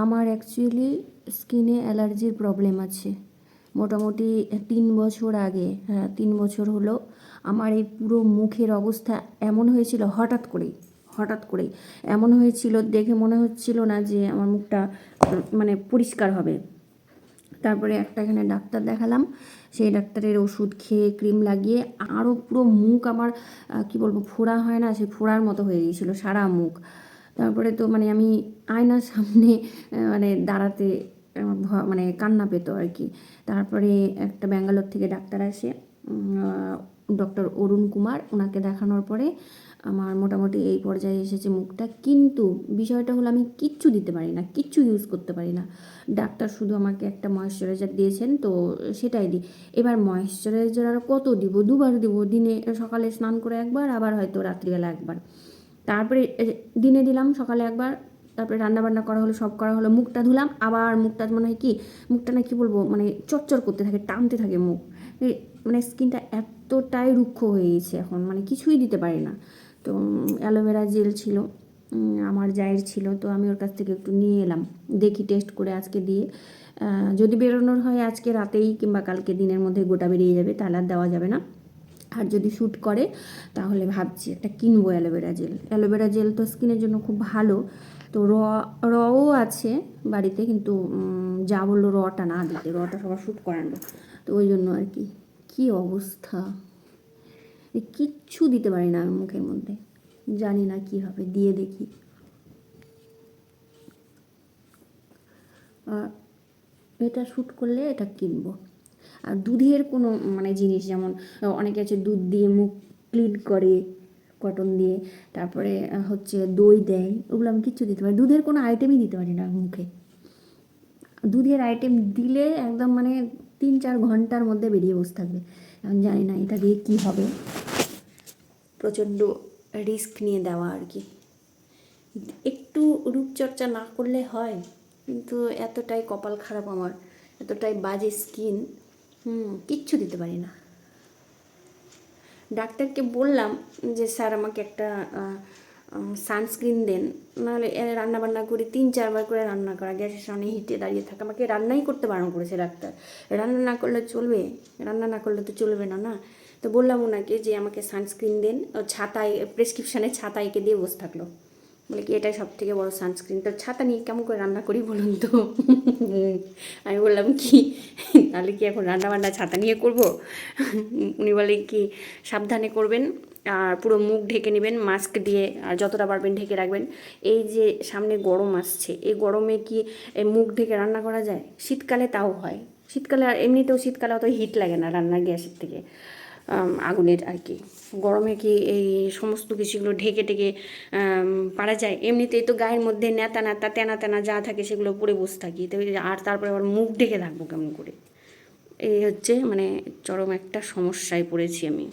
আমার অ্যাকচুয়ালি স্কিনে অ্যালার্জির প্রবলেম আছে মোটামুটি 3 বছর আগে, হ্যাঁ 3 বছর হলো। আমার এই পুরো মুখের অবস্থা এমন হয়েছিল হঠাৎ করেই এমন হয়েছিল, দেখে মনে হচ্ছিল না যে আমার মুখটা মানে পরিষ্কার হবে। তারপরে এখানে ডাক্তার দেখালাম, সেই ডাক্তারের ওষুধ খেয়ে ক্রিম লাগিয়ে আরও পুরো মুখ আমার কি বলবো, ফোড়া হয় না, সেই ফোড়ার মতো হয়ে গিয়েছিলো সারা মুখ। তারপরে তো মানে আমি আয়নার সামনে মানে দাঁড়াতে আমার মানে কান্না পেতো আর কি। তারপরে একটা ব্যাঙ্গালোর থেকে ডাক্তার আসে, ডক্টর অরুণ কুমার, ওনাকে দেখানোর পরে আমার মোটামুটি এই পর্যায়ে এসেছে মুখটা। কিন্তু বিষয়টা হলো আমি কিচ্ছু দিতে পারি না, কিচ্ছু ইউজ করতে পারি না। ডাক্তার শুধু আমাকে একটা ময়েশ্চারাইজার দিয়েছেন, তো সেটাই দিই। এবার ময়েশ্চারাইজার আর কত দিব, 2বার দিব, দিনে সকালে স্নান করে একবার, আবার হয়তো রাত্রিবেলা একবার। তারপরে দিনে দিলাম সকালে একবার, তারপরে রান্নাবান্না করা হলো, সব করা হলো, মুখটা ধুলাম, আবার মুখটা মনে হয় কি, মুখটা না কি বলবো মানে চরচর করতে থাকে, টানতে থাকে মুখ। মানে স্কিনটা এতটাই রুক্ষ হয়ে গেছে এখন, মানে কিছুই দিতে পারি না। তো অ্যালোভেরা জেল ছিল, আমার জায়ের ছিল, তো আমি ওর কাছ থেকে একটু নিয়ে এলাম, দেখি টেস্ট করে আজকে দিয়ে যদি বেরোনোর হয় আজকে রাতেই কিংবা কালকে দিনের মধ্যে গোটা বেরিয়ে যাবে, তাহলে আর দেওয়া যাবে না। আর যদি শ্যুট করে তাহলে ভাবছি একটা কিনবো অ্যালোভেরা জেল। অ্যালোভেরা জেল তো স্কিনের জন্য খুব ভালো। তো রও আছে বাড়িতে, কিন্তু যা বললো রটা না দিতে, রটা সবার শ্যুট করানো, তো ওই জন্য আর কি। কী অবস্থা, কিচ্ছু দিতে পারি না আমি মুখের মধ্যে, জানি না কি হবে, দিয়ে দেখি। এটা শ্যুট করলে এটা কিনবো। আর দুধের কোনো মানে জিনিস, যেমন অনেকে আছে দুধ দিয়ে মুখ ক্লিন করে কটন দিয়ে, তারপরে হচ্ছে দই দেয়, ওগুলো আমি কিচ্ছু দিতে পারি, দুধের কোনো আইটেমই দিতে পারি না মুখে। দুধের আইটেম দিলে একদম মানে 3-4 ঘন্টার মধ্যে বেরিয়ে বসে থাকবে। আমি জানি না এটা দিয়ে কী হবে, প্রচণ্ড রিস্ক নিয়ে দেওয়া আর কি। একটু রূপচর্চা না করলে হয়, কিন্তু এতটাই কপাল খারাপ আমার, এতটাই বাজে স্কিন, কিচ্ছু দিতে পারি না। ডাক্তারকে বললাম যে স্যার আমাকে একটা সানস্ক্রিন দেন, নাহলে রান্নাবান্না করি 3-4বার করে রান্না করা, গ্যাসের সামনে হিটে দাঁড়িয়ে থাকা, আমাকে রান্নাই করতে বারণ করেছে ডাক্তার। রান্না না করলে চলবে, রান্না না করলে তো চলবে না না। তো বললাম ওনাকে যে আমাকে সানস্ক্রিন দেন, ছাতায় প্রেসক্রিপশানে ছাতা এঁকে দিয়ে বসে থাকলো, বলে কি এটাই সব থেকে বড়ো সানস্ক্রিন, তো ছাতা নিয়ে কেমন করে রান্না করি বলুন তো। আমি বললাম কি তাহলে কি এখন রান্নাবান্না ছাতা নিয়ে করব? উনি বলে কি সাবধানে করবেন, আর পুরো মুখ ঢেকে নেবেন মাস্ক দিয়ে, আর যতটা পারবেন ঢেকে রাখবেন। এই যে সামনে গরম আসছে, এই গরমে কি মুখ ঢেকে রান্না করা যায়? শীতকালে তাও হয়, শীতকালে আর এমনিতেও শীতকালে অত হিট লাগে না রান্নার গ্যাসের থেকে, আগুনের আর কি। গরমে কি এই সমস্ত কিছুগুলো ঢেকে ঢেকে পারা যায়? এমনিতেই তো গায়ের মধ্যে নেতা নেতা তেনা তেনা যা থাকে সেগুলো পরে বসে থাকি, তো আর তারপরে আবার মুখ ঢেকে থাকবো কেমন করে? এই হচ্ছে মানে চরম একটা সমস্যায় পড়েছি আমি।